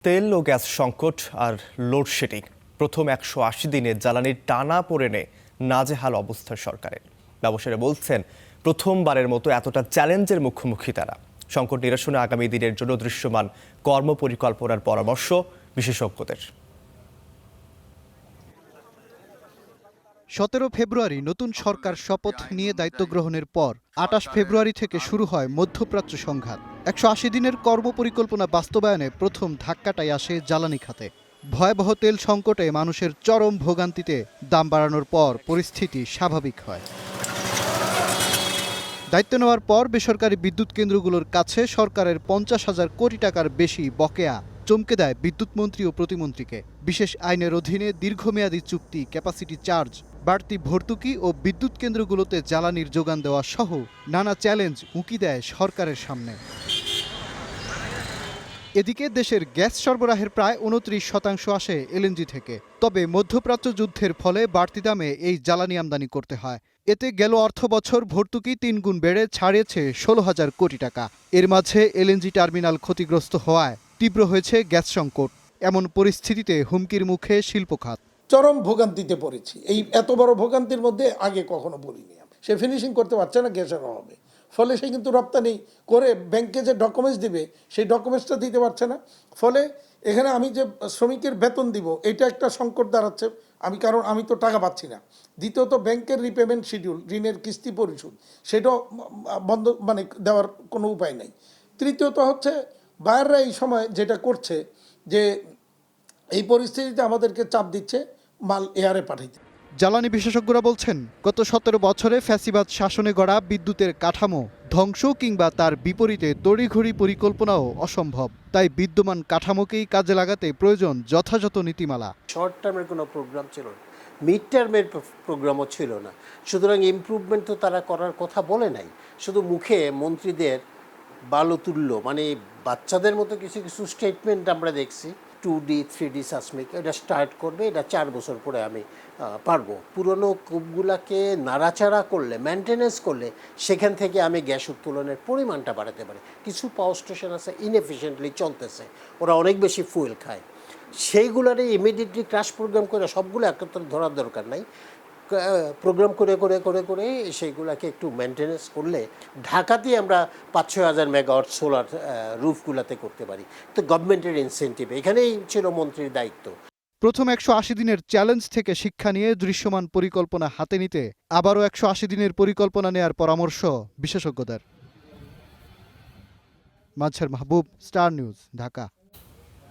তেল ও গ্যাস সংকট আর লোডশেডিং প্রথম ১৮০ দিনে জ্বালানির টানা পড়েনে নাজেহাল অবস্থা সরকারের। ব্যবসায়ীরা বলছেন, প্রথমবারের মতো এতটা চ্যালেঞ্জের মুখোমুখি তারা। সংকট নিরসনে আগামী দিনের জন্য দৃশ্যমান কর্মপরিকল্পনার পরামর্শ বিশেষজ্ঞদের। ১৭ ফেব্রুয়ারি নতুন সরকার শপথ নিয়ে দায়িত্ব গ্রহণের পর ২৮ ফেব্রুয়ারি থেকে শুরু হয় মধ্যপ্রাচ্য সংঘাত। ১৮০ দিনের কর্মপরিকল্পনা বাস্তবায়নে প্রথম ধাক্কাটাই আসে জ্বালানি খাতে। ভয়াবহ তেল সংকটে মানুষের চরম ভোগান্তিতে দাম বাড়ানোর পর পরিস্থিতি স্বাভাবিক হয়। দায়িত্ব নেওয়ার পর বেসরকারি বিদ্যুৎ কেন্দ্রগুলোর কাছে সরকারের ৫০,০০০ কোটি টাকার বেশি বকেয়া চমকে দেয় বিদ্যুৎ মন্ত্রী ও প্রতিমন্ত্রীকে। বিশেষ আইনের অধীনে দীর্ঘমেয়াদী চুক্তি, ক্যাপাসিটি চার্জ, বাড়তি ভর্তুকি ও বিদ্যুৎ কেন্দ্রগুলোতে জ্বালানির যোগান দেওয়া সহ নানা চ্যালেঞ্জ উঁকি দেয় সরকারের সামনে। এদিকে দেশের গ্যাস সরবরাহের প্রায় ২৯% আসে এলএনজি থেকে। তবে মধ্যপ্রাচ্য যুদ্ধের ফলে বাড়তি দামে এই জ্বালানি আমদানি করতে হয়। এতে গেল অর্থবছর ভর্তুকি ৩ গুণ বেড়ে ছাড়িয়েছে ১৬,০০০ কোটি টাকা। এর মাঝে এলএনজি টার্মিনাল ক্ষতিগ্রস্ত হওয়ায় তীব্র হয়েছে গ্যাস সংকট। এমন পরিস্থিতিতে হুমকির মুখে শিল্প খাত। চরম ভোগান্তিতে পড়েছি। এই এত বড় ভোগান্তির মধ্যে আগে কখনো পড়িনি। সে ফিনিশিং করতে পারছে না গ্যাসের অভাবে, ফলে সে কিন্তু রপ্তানি করে ব্যাংকে যে ডকুমেন্টস দিবে সেই ডকুমেন্টসটা দিতে পারছে না। ফলে এখানে আমি যে শ্রমিকের বেতন দিব এটা একটা সংকট দাঁড়াচ্ছে। কারণ আমি তো টাকা পাচ্ছি না। দ্বিতীয়ত ব্যাংকের রিপেমেন্ট শিডিউল, ঋণের কিস্তি পরিশোধ, সেটাও বন্ধ, দেওয়ার কোনো উপায় নেই। তৃতীয়ত হচ্ছে বায়াররা এই সময় যেটা করছে যে এই পরিস্থিতিতে আমাদেরকে চাপ দিচ্ছে মাল এয়ারে পাঠাইতে। জ্বালানি বিশেষজ্ঞরা বলছেন, গত ১৭ বছরে ফ্যাসিবাদ শাসনে গড়া বিদ্যুতের কাঠামো ধ্বংস কিংবা তার বিপরীতে তড়িঘড়ি পরিকল্পনাও অসম্ভব। তাই বিদ্যমান কাঠামোকেই কাজে লাগাতে প্রয়োজন যথাযথ নীতিমালা। শর্ট টার্মের কোনো প্রোগ্রাম ছিল না, মিড টার্মের প্রোগ্রামও ছিল না। সুতরাং ইমপ্রুভমেন্ট তো তারা করার কথা বলে নাই, শুধু মুখে মন্ত্রীদের বালতুল্য, বাচ্চাদের মতো কিছু কিছু স্টেটমেন্ট আমরা দেখছি। 2D 3D সাসমিক এটা স্টার্ট করবে, এটা 4 বছর পরে আমি পারবো। পুরনো কূপগুলাকে নাড়াচাড়া করলে, মেনটেনেন্স করলে সেখান থেকে আমি গ্যাস উত্তোলনের পরিমাণটা বাড়াতে পারি। কিছু পাওয়ার স্টেশন আছে ইনএফিশিয়েন্টলি চলতেছে, ওরা অনেক বেশি ফুয়েল খায়। সেইগুলোরে ইমিডিয়েটলি ক্রাশ প্রোগ্রাম করে সবগুলো একত্রে ধরার দরকার নাই। প্রোগ্রাম করে করে করে করে সেইগুলোকে একটু মেনটেনেন্স করলে ঢাকাতেই আমরা ৫-৬ হাজার মেগাওয়াট সোলার রুফগুলোতে করতে পারি। তো গভর্নমেন্টের ইনসেন্টিভ এখানেই ছিল মন্ত্রীর দায়িত্ব। প্রথম ১৮০ দিনের চ্যালেঞ্জ থেকে শিক্ষা নিয়ে দৃশ্যমান পরিকল্পনা হাতে নিতে আবারও ১৮০ দিনের পরিকল্পনা নেয়ার পরামর্শ বিশেষজ্ঞদের। মাজহার মাহবুব, স্টার নিউজ, ঢাকা।